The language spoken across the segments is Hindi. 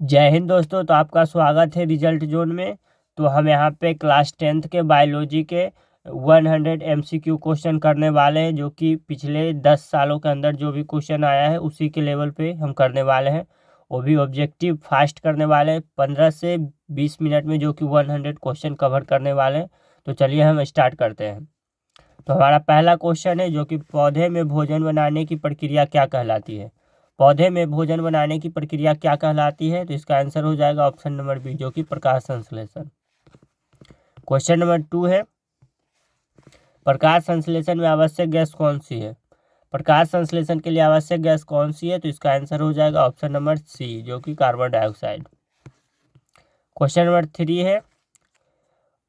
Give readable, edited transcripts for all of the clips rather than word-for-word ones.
जय हिंद दोस्तों। तो आपका स्वागत है रिजल्ट जोन में। तो हम यहाँ पे क्लास 10th के बायोलॉजी के 100 MCQ क्वेश्चन करने वाले हैं, जो कि पिछले 10 सालों के अंदर जो भी क्वेश्चन आया है उसी के लेवल पे हम करने वाले हैं। वो भी ऑब्जेक्टिव फास्ट करने वाले हैं, 15 से 20 मिनट में जो कि 100 क्वेश्चन कवर करने वाले हैं। तो चलिए हम स्टार्ट करते हैं। तो हमारा पहला क्वेश्चन है, जो कि पौधे में भोजन बनाने की प्रक्रिया क्या कहलाती है। पौधे में भोजन बनाने की प्रक्रिया क्या कहलाती है? तो इसका आंसर हो जाएगा ऑप्शन नंबर बी, जो कि प्रकाश संश्लेषण। क्वेश्चन नंबर 2 है, प्रकाश संश्लेषण में आवश्यक गैस कौन सी है। प्रकाश संश्लेषण के लिए आवश्यक गैस कौन सी है? तो इसका आंसर हो जाएगा ऑप्शन नंबर सी, जो कि कार्बन डाइऑक्साइड। क्वेश्चन नंबर 3 है,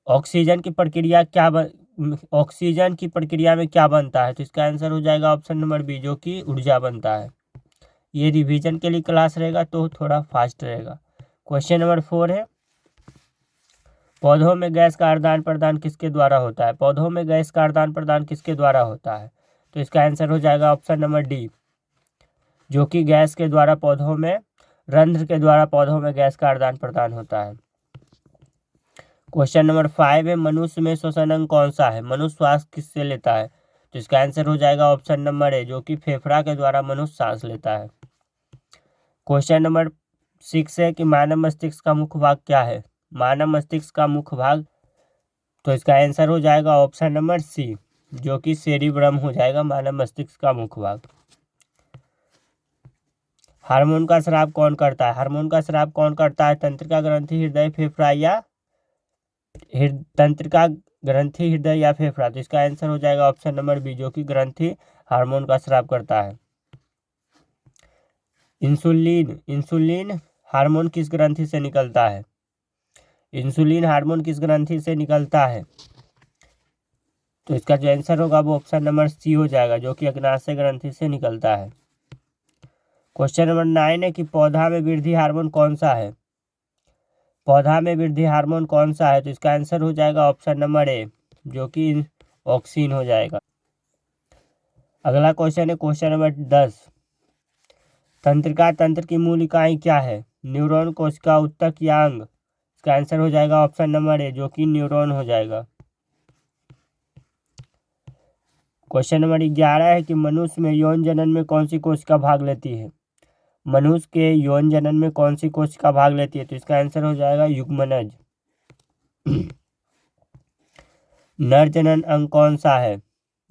ऑक्सीजन की प्रक्रिया ऑक्सीजन की प्रक्रिया में क्या बनता है? तो इसका आंसर हो जाएगा ऑप्शन नंबर बी, जो कि ऊर्जा बनता है। ये रिवीजन के लिए क्लास रहेगा तो थोड़ा फास्ट रहेगा। क्वेश्चन नंबर 4 है, पौधों में गैस का आदान प्रदान किसके द्वारा होता है। पौधों में गैस का आदान प्रदान किसके द्वारा होता है? तो इसका आंसर हो जाएगा ऑप्शन नंबर डी, जो कि गैस के द्वारा पौधों में, रंध्र के द्वारा पौधों में गैस का आदान प्रदान होता है। क्वेश्चन नंबर 5 है, मनुष्य में श्वसन अंग कौन सा है। मनुष्य श्वास किससे लेता है? तो इसका आंसर हो जाएगा ऑप्शन नंबर ए, जो कि फेफड़ा के द्वारा मनुष्य सांस लेता है। क्वेश्चन नंबर 6 है कि मानव मस्तिष्क का मुख्य भाग क्या है। मानव मस्तिष्क का मुख्य भाग, तो इसका आंसर हो जाएगा ऑप्शन नंबर सी, जो कि सेरिब्रम हो जाएगा मानव मस्तिष्क का मुख्य भाग। हार्मोन का स्राव कौन करता है। हार्मोन का स्राव कौन करता है? तंत्रिका ग्रंथि, हृदय, फेफड़ा या तंत्रिका ग्रंथि, हृदय या फेफड़ा। तो इसका आंसर हो जाएगा ऑप्शन नंबर बी, जो कि ग्रंथि हार्मोन का स्राव करता है। इंसुलिन इंसुलिन हार्मोन किस ग्रंथि से निकलता है। इंसुलिन हार्मोन किस ग्रंथि से निकलता है? तो इसका जो आंसर होगा वो ऑप्शन नंबर सी हो जाएगा, जो कि अग्नाशय ग्रंथि से निकलता है। क्वेश्चन नंबर 9 है कि पौधा में वृद्धि हार्मोन कौन सा है। पौधा में वृद्धि हार्मोन कौन सा है? तो इसका आंसर हो जाएगा ऑप्शन नंबर ए, जो कि ऑक्सीन हो जाएगा। अगला क्वेश्चन है क्वेश्चन नंबर 10, तंत्रिका तंत्र की मूल इकाई क्या है। न्यूरॉन, कोशिका, ऊतक या अंग। इसका आंसर हो जाएगा ऑप्शन नंबर ए, जो कि न्यूरॉन हो जाएगा। क्वेश्चन नंबर 11 है कि मनुष्य में यौन जनन में कौन सी कोशिका भाग लेती है। मनुष्य के यौन जनन में कौन सी कोशिका भाग लेती है? तो इसका आंसर हो जाएगा युग्मनज। नर जनन अंग कौन सा है।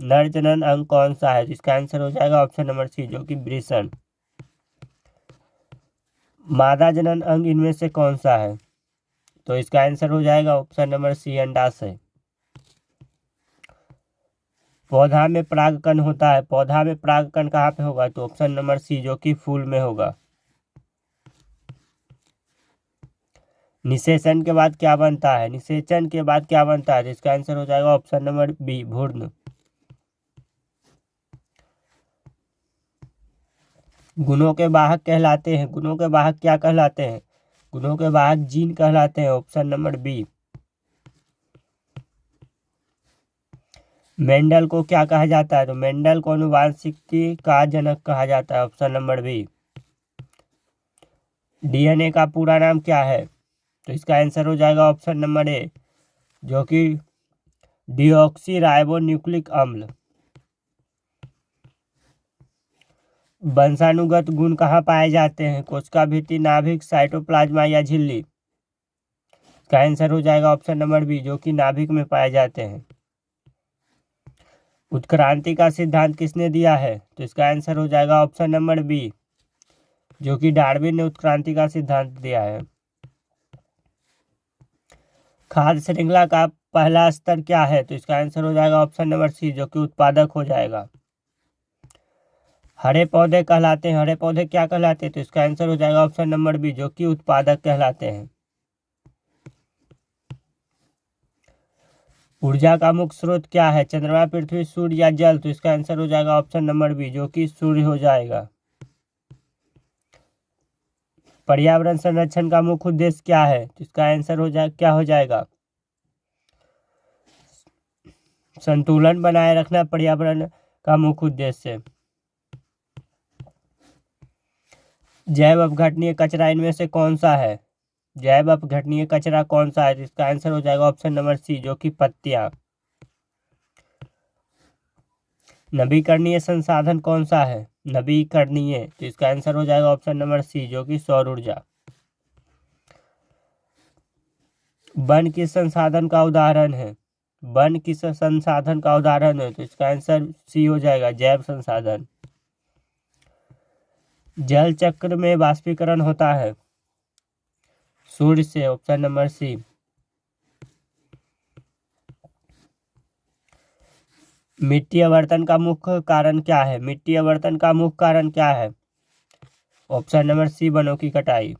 नर जनन अंग कौन सा है? तो इसका आंसर हो जाएगा ऑप्शन नंबर सी, जो कि वृषण। मादा जनन अंग इनमें से कौन सा है? तो इसका आंसर हो जाएगा ऑप्शन नंबर सी, अंडाशय। पौधा में परागकण होता है। पौधा में परागकण कहाँ पे होगा? तो ऑप्शन नंबर सी, जो कि फूल में होगा। निषेचन के बाद क्या बनता है। निषेचन के बाद क्या बनता है? तो इसका आंसर हो जाएगा ऑप्शन नंबर बी, भ्रूण। गुणों के वाहक कहलाते हैं। गुणों के वाहक क्या कहलाते हैं? गुणों के वाहक जीन कहलाते हैं, ऑप्शन नंबर बी। मेंडल को क्या कहा जाता है? तो मेंडल को आनुवांशिकी का जनक कहा जाता है, ऑप्शन नंबर बी। डीएनए का पूरा नाम क्या है? तो इसका आंसर हो जाएगा ऑप्शन नंबर ए, जो कि डीऑक्सी राइबो न्यूक्लिक अम्ल। वंशानुगत गुण कहाँ पाए जाते हैं? कोशिका भित्ति, नाभिक, साइटोप्लाज्मा या झिल्ली। इसका आंसर हो जाएगा ऑप्शन नंबर बी, जो कि नाभिक में पाए जाते हैं। उत्क्रांति का सिद्धांत किसने दिया है? तो इसका आंसर हो जाएगा ऑप्शन नंबर बी, जो कि डार्विन ने उत्क्रांति का सिद्धांत दिया है। खाद्य श्रृंखला का पहला स्तर क्या है? तो इसका आंसर हो जाएगा ऑप्शन नंबर सी, जो कि उत्पादक हो जाएगा। हरे पौधे कहलाते हैं। हरे पौधे क्या कहलाते हैं? तो इसका आंसर हो जाएगा ऑप्शन नंबर बी, जो कि उत्पादक कहलाते हैं। ऊर्जा का मुख्य स्रोत क्या है? चंद्रमा, पृथ्वी, सूर्य या जल। तो इसका आंसर हो जाएगा ऑप्शन नंबर बी, जो कि सूर्य हो जाएगा। पर्यावरण संरक्षण का मुख्य उद्देश्य क्या है? तो इसका आंसर क्या हो जाएगा? संतुलन बनाए रखना पर्यावरण का मुख्य उद्देश्य है। जैव अपघटनीय कचरा इनमें से कौन सा है? जैव अपघटनीय कचरा कौन सा है? तो इसका आंसर हो जाएगा ऑप्शन नंबर सी, जो कि पत्तियां। नवीकरणीय संसाधन कौन सा है? नवीकरणीय, तो इसका आंसर हो जाएगा ऑप्शन नंबर सी, जो कि सौर ऊर्जा। वन किस संसाधन का उदाहरण है? वन किस संसाधन का उदाहरण है? तो इसका आंसर सी हो जाएगा, जैव संसाधन। जल चक्र में वाष्पीकरण होता है सूर्य से, ऑप्शन नंबर सी। मिट्टी आवर्तन का मुख्य कारण क्या है? मिट्टी आवर्तन का मुख्य कारण क्या है? ऑप्शन नंबर सी, वनों की कटाई।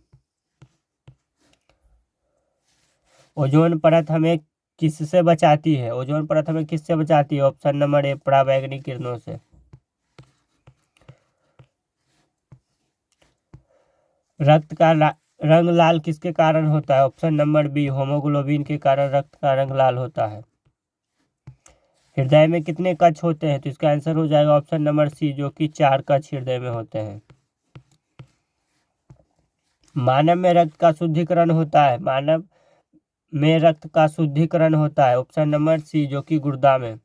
ओजोन परत हमें किससे बचाती है? ओजोन परत हमें किससे बचाती है? ऑप्शन नंबर ए, पराबैंगनी किरणों से। रक्त का रंग लाल किसके कारण होता है? ऑप्शन नंबर बी, होमोग्लोबिन के कारण रक्त का रंग लाल होता है। हृदय में कितने कक्ष होते हैं? तो इसका आंसर हो जाएगा ऑप्शन नंबर सी, जो कि 4 कक्ष हृदय में होते हैं। मानव में रक्त का शुद्धिकरण होता है। मानव में रक्त का शुद्धिकरण होता है, ऑप्शन नंबर सी, जो कि गुर्दा में।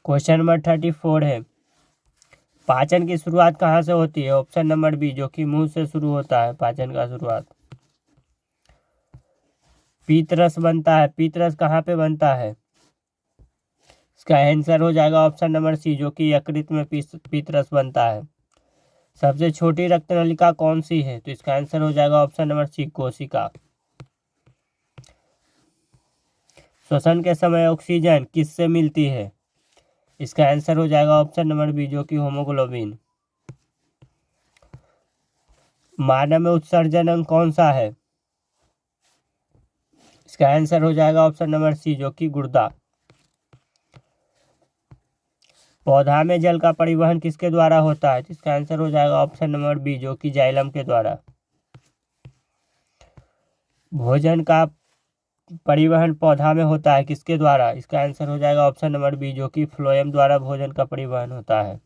क्वेश्चन नंबर 34 है, पाचन की शुरुआत कहाँ से होती है? ऑप्शन नंबर बी, जो कि मुंह से शुरू होता है पाचन का शुरुआत। पीतरस बनता है, पीतरस कहाँ पे बनता है? इसका आंसर हो जाएगा ऑप्शन नंबर सी, जो कि यकृत में पीतरस बनता है। सबसे छोटी रक्त नलिका कौन सी है? तो इसका आंसर हो जाएगा ऑप्शन नंबर सी, कोशिका। श्वसन के समय ऑक्सीजन किससे मिलती है? इसका आंसर हो जाएगा ऑप्शन नंबर बी, जो कि होमोग्लोबिन। मानव में उत्सर्जन अंग कौन सा है? इसका आंसर हो जाएगा ऑप्शन नंबर सी, जो कि गुर्दा। पौधा में जल का परिवहन किसके द्वारा होता है? इसका आंसर हो जाएगा ऑप्शन नंबर बी, जो कि जाइलम के द्वारा। भोजन का परिवहन पौधा में होता है किसके द्वारा? इसका आंसर हो जाएगा ऑप्शन नंबर बी, जो कि फ्लोएम द्वारा भोजन का परिवहन होता है।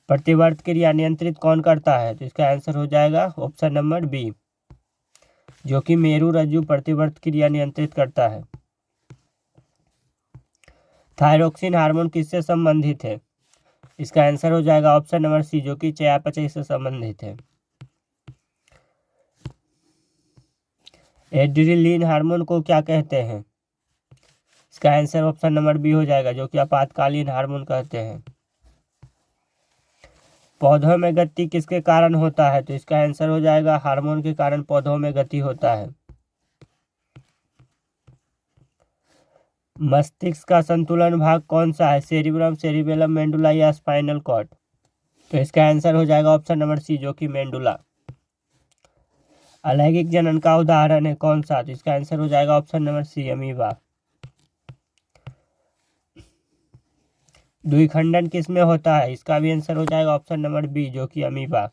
प्रतिवर्त क्रिया नियंत्रित कौन करता है? तो इसका आंसर हो जाएगा ऑप्शन नंबर बी, जो कि मेरु रज्जु प्रतिवर्त क्रिया नियंत्रित करता है। थायरोक्सिन हार्मोन किससे संबंधित है? इसका आंसर हो जाएगा ऑप्शन नंबर सी, जो कि चयापचय से संबंधित है। एड्रिनलिन हार्मोन को क्या कहते हैं? इसका आंसर ऑप्शन नंबर बी हो जाएगा, जो कि आपातकालीन हार्मोन कहते हैं। पौधों में गति किसके कारण होता है? तो इसका आंसर हो जाएगा हार्मोन के कारण पौधों में गति होता है। मस्तिष्क का संतुलन भाग कौन सा है? सेरिब्रम, सेरिबेलम, मेंडुला या स्पाइनल कॉर्ड? तो इसका आंसर हो जाएगा ऑप्शन नंबर सी, जो कि मेंडुला। अलैंगिक जनन का उदाहरण है कौन सा? तो इसका आंसर हो जाएगा ऑप्शन नंबर सी, अमीबा। द्विखंडन किस में होता है? इसका भी आंसर हो जाएगा ऑप्शन नंबर बी, जो कि अमीबा।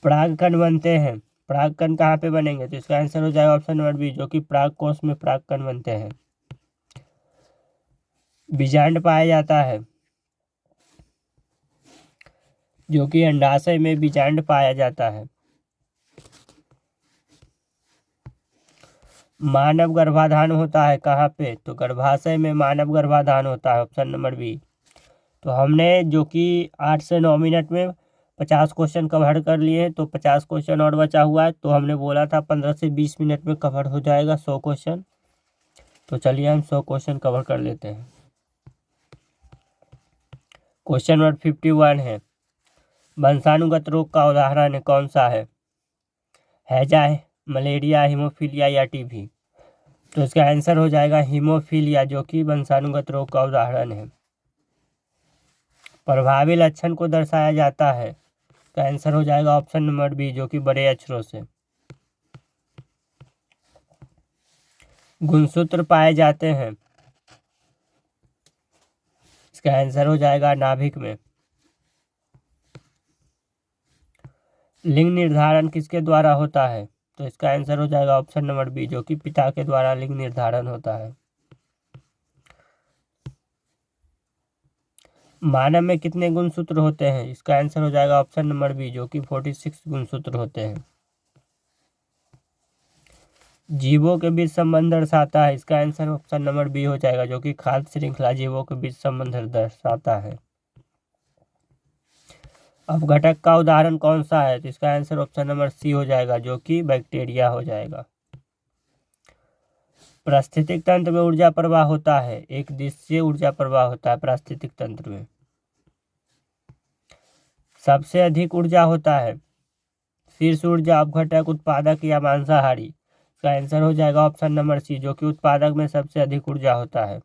परागकण बनते हैं, परागकण कहाँ पे बनेंगे? तो इसका आंसर हो जाएगा ऑप्शन नंबर बी, जो कि परागकोश में परागकण बनते हैं। बीजांड पाया जाता है, जो कि अंडाशय में बीजांड पाया जाता है। मानव गर्भाधान होता है कहाँ पे? तो गर्भाशय में मानव गर्भाधान होता है, ऑप्शन नंबर बी। तो हमने जो कि 8 से 9 मिनट में 50 क्वेश्चन कवर कर लिए हैं, तो 50 क्वेश्चन और बचा हुआ है। तो हमने बोला था 15 से 20 मिनट में कवर हो जाएगा 100 क्वेश्चन। तो चलिए हम 100 क्वेश्चन कवर कर लेते हैं। क्वेश्चन नंबर 51 है, वंशानुगत रोग का उदाहरण है कौन सा है? हैजा, मलेरिया, हीमोफीलिया या टीबी? तो इसका आंसर हो जाएगा हीमोफीलिया, जो कि वंशानुगत रोग का उदाहरण है। प्रभावी लक्षण को दर्शाया जाता है, का आंसर हो जाएगा ऑप्शन नंबर बी, जो कि बड़े अक्षरों से। गुणसूत्र पाए जाते हैं, इसका आंसर हो जाएगा नाभिक में। लिंग निर्धारण किसके द्वारा होता है? तो इसका आंसर हो जाएगा ऑप्शन नंबर बी, जो कि पिता के द्वारा लिंग निर्धारण होता है। मानव में कितने गुणसूत्र होते हैं? इसका आंसर हो जाएगा ऑप्शन नंबर बी, जो कि 46 गुणसूत्र होते हैं। जीवों के बीच संबंध दर्शाता है, इसका आंसर ऑप्शन नंबर बी हो जाएगा, जो कि खाद्य श्रृंखला जीवों के बीच संबंध दर्शाता है। अपघटक का उदाहरण कौन सा है? तो इसका आंसर ऑप्शन नंबर सी हो जाएगा, जो कि बैक्टीरिया हो जाएगा। पारिस्थितिक तंत्र में ऊर्जा प्रवाह होता है, एक दिशीय ऊर्जा प्रवाह होता है पारिस्थितिक तंत्र में। सबसे अधिक ऊर्जा होता है शीर्ष ऊर्जा, अपघटक, उत्पादक या मांसाहारी? इसका आंसर हो जाएगा ऑप्शन नंबर सी, जो कि उत्पादक में सबसे अधिक ऊर्जा होता है।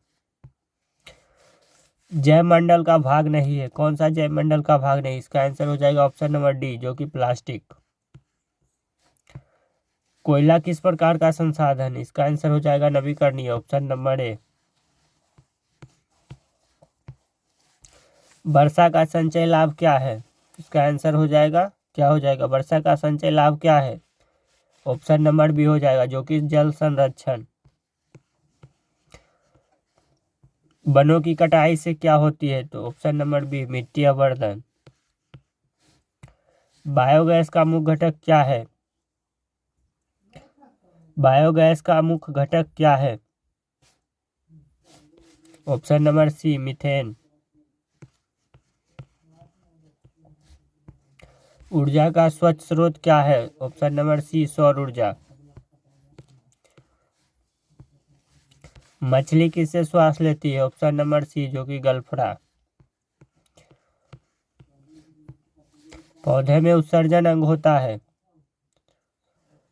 जैव मंडल का भाग नहीं है, कौन सा जैव मंडल का भाग नहीं? इसका आंसर हो जाएगा ऑप्शन नंबर डी, जो कि प्लास्टिक। कोयला किस प्रकार का संसाधन? इसका आंसर हो जाएगा नवीकरणीय, ऑप्शन नंबर ए। वर्षा का संचय लाभ क्या है? इसका आंसर हो जाएगा, क्या हो जाएगा? वर्षा का संचय लाभ क्या है? ऑप्शन नंबर बी हो जाएगा, जो कि जल संरक्षण। वनों की कटाई से क्या होती है? तो ऑप्शन नंबर बी, मिट्टी अवर्धन। बायोगैस का मुख्य घटक क्या है? बायोगैस का मुख्य घटक क्या है? Option number C, methane. ऊर्जा का स्वच्छ स्रोत क्या है? ऑप्शन नंबर सी, सौर ऊर्जा। मछली किससे श्वास लेती है? ऑप्शन नंबर सी, जो कि गलफड़ा। पौधे में उत्सर्जन अंग होता है,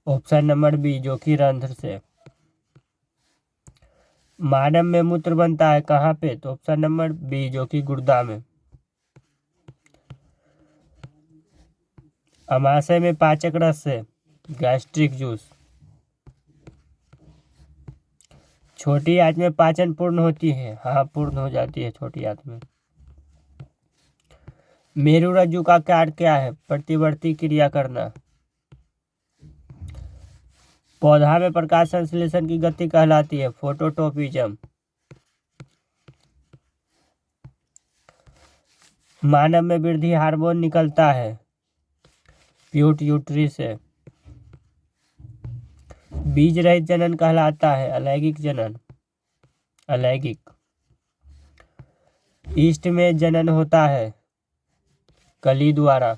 ऑप्शन नंबर बी, जो कि रंध्र से। मानव में मूत्र बनता है कहाँ पे? तो ऑप्शन नंबर बी, जो कि गुर्दा में। अमाशय में पाचक रस से, गैस्ट्रिक जूस। छोटी आंत में पाचन पूर्ण होती है, हाँ पूर्ण हो जाती है छोटी आंत में। मेरु रज्जु का कार्य क्या है? प्रतिवर्ती क्रिया करना। पौधा में प्रकाश संश्लेषण की गति कहलाती है फोटोटॉपिज्म। मानव में वृद्धि हार्मोन निकलता है पिट्यूटरी से। बीज रहित जनन कहलाता है अलैंगिक जनन, अलैंगिक। ईस्ट में जनन होता है कली द्वारा।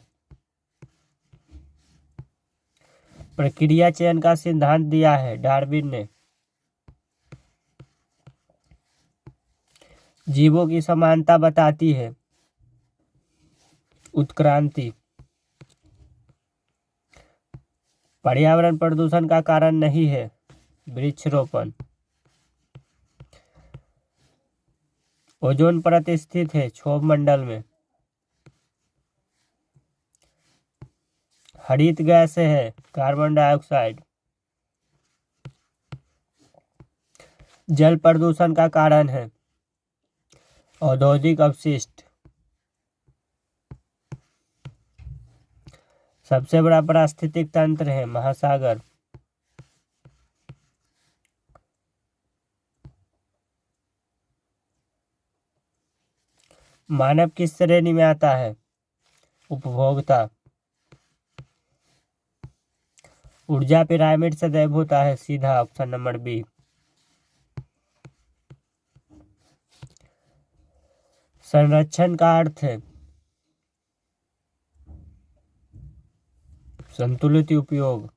प्रक्रिया चयन का सिद्धांत दिया है डार्विन ने। जीवों की समानता बताती है उत्क्रांति। पर्यावरण प्रदूषण का कारण नहीं है वृक्षारोपण। ओजोन परत स्थित है क्षोभ मंडल में। हरित गैस है कार्बन डाइऑक्साइड। जल प्रदूषण का कारण है औद्योगिक अपशिष्ट। सबसे बड़ा पारिस्थितिक तंत्र है महासागर। मानव किस श्रेणी में आता है? उपभोक्ता। ऊर्जा पिरामिड सदैव होता है सीधा, ऑप्शन नंबर बी। संरक्षण का अर्थ है संतुलित उपयोग।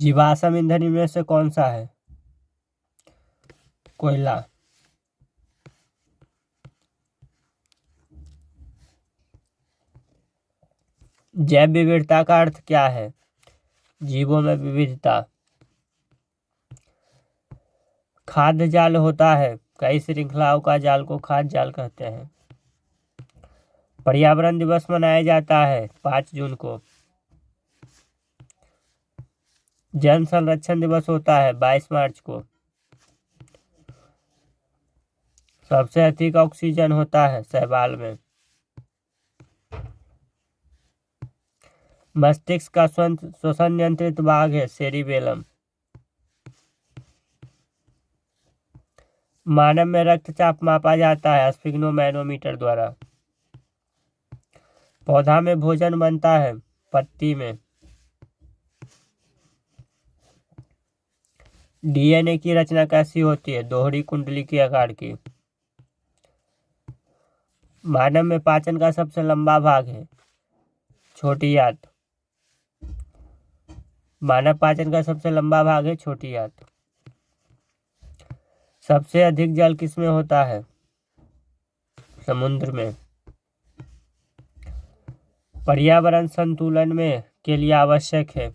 जीवाश्म ईंधन इनमें से कौन सा है? कोयला। जैव विविधता का अर्थ क्या है? जीवों में विविधता। खाद्य जाल होता है कई श्रृंखलाओं का जाल को खाद्य जाल कहते हैं। पर्यावरण दिवस मनाया जाता है 5 जून को। जन संरक्षण दिवस होता है 22 मार्च को। सबसे अधिक ऑक्सीजन होता है शैवाल में। मस्तिष्क का श्वसन नियंत्रित भाग है सेरिबेलम। मानव में रक्तचाप मापा जाता है स्फिग्नोमैनोमीटर द्वारा। पौधा में भोजन बनता है पत्ती में। डीएनए की रचना कैसी होती है? दोहरी कुंडली के आकार की। मानव में पाचन का सबसे लंबा भाग है छोटी आंत। मानव पाचन का सबसे लंबा भाग है छोटी आंत। सबसे अधिक जल किसमें होता है? समुद्र में। पर्यावरण संतुलन में के लिए आवश्यक है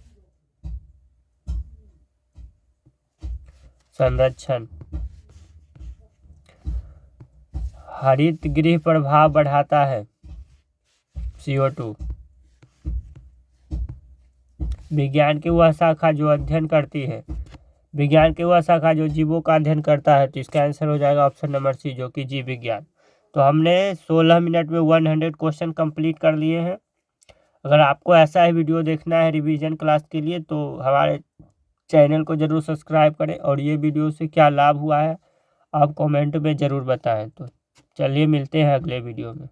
संरक्षण। हरित गृह प्रभाव बढ़ाता है CO2। विज्ञान की वह शाखा जो अध्ययन करती है, विज्ञान की वह शाखा जो जीवों का अध्ययन करता है, तो इसका आंसर हो जाएगा ऑप्शन नंबर सी, जो कि जीव विज्ञान। तो हमने 16 मिनट में 100 क्वेश्चन कंप्लीट कर लिए हैं। अगर आपको ऐसा ही वीडियो देखना है रिवीजन क्लास के लिए, तो हमारे चैनल को ज़रूर सब्सक्राइब करें, और ये वीडियो से क्या लाभ हुआ है आप कमेंट में ज़रूर बताएं। तो चलिए मिलते हैं अगले वीडियो में।